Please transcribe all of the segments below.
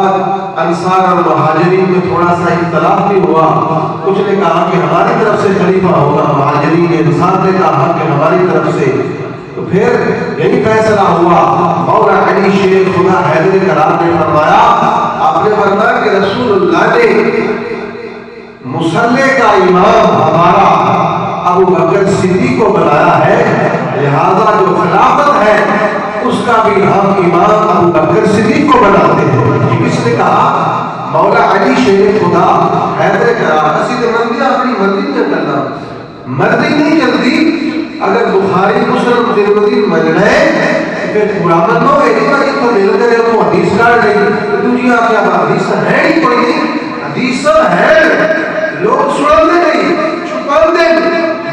بعد انصار اور مہاجرین میں تھوڑا سا اختلاف بھی ہوا. کچھ نے کہا کہ ہماری طرف سے خلیفہ ہوگا، مہاجرین نے، انصار نے کہا کہ ہماری طرف سے. تو پھر یہی فیصلہ ہوا. مولا علی شیر خدا حیدر کرام نے فرمایا، آپ نے فرمایا کہ رسول اللہ نے مصلی کا امام ہمارا ابو بکر صدیق کو بنایا ہے، لہذا جو خلافت ہے اس کا بھی ہم امام ابو بکر صدیق کو بناتے ہیں. کس نے کہا؟ مولا علی شیر خدا حیدر کرام. اسی مندی اپنی مرضی میں کرنا، مرضی نہیں چلتی. اگر بخاری مسلم ترمذی من رہے پھر پورا منو. ایک بار تو مل کر کو حدیث کاٹ نہیں، دنیا کیا حدیث ہے ہی کوئی نہیں. حدیث ہے لوگ سنتے نہیں، چھپاتے.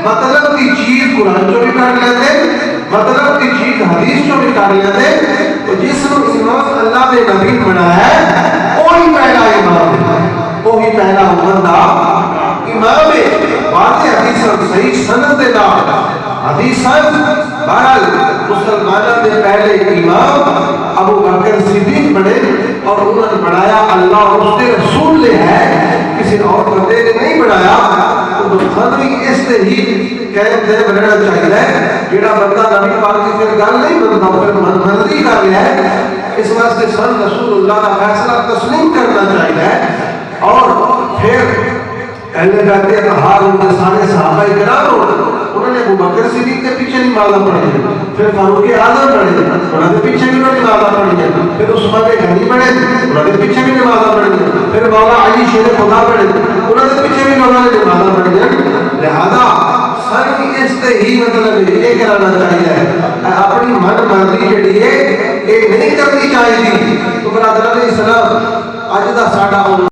مطلب کی چیز قرآن جو بھی کاٹ لیتے، مطلب کی چیز حدیث جو بھی کاٹ لیتے. تو جس کو امام اللہ نے نبی بنایا ہے وہی پہلا امام ہے، وہی پہلا بندہ امام ہے. باتیں حدیث صحیح سند دے دا حدیث بہرحال مسلمانوں نے پہلے امام ابو بکر صدیق بنے اور انہوں نے بنایا اللہ اور اس کے رسول نے ہے، کسی اور بندے نے نہیں بنایا. تو خدری اس سے ہی قید دے بننا چاہیے. جڑا بندہ نبی پاک کی پھر گل نہیں بنتا پھر منظری کر رہا ہے. اس واسطے سن رسول اللہ کا فیصلہ تسلیم کرنا چاہیے. اور پھر اہل بیت اطہار ان کے سارے صحابہ کرام انہوں نے ابو بکر صدیق کے پیچھے نمازاں پڑھی، پھر فاروق اعظم پڑھے، انہوں نے پیچھے بھی نمازاں پڑھی، پھر عثمان غنی پڑھے، انہوں نے پیچھے بھی نمازاں پڑھی، پھر مولا علی شیر خدا پڑھے، انہوں نے پیچھے بھی لوگوں نے نمازاں پڑھی. لہذا سر کی اس سے ہی مطلب یہ کرانا چاہیے، اپنی من مرضی جڑی ہے یہ نہیں کرنی چاہیے. تو برادران اسلام اج دا ساڈا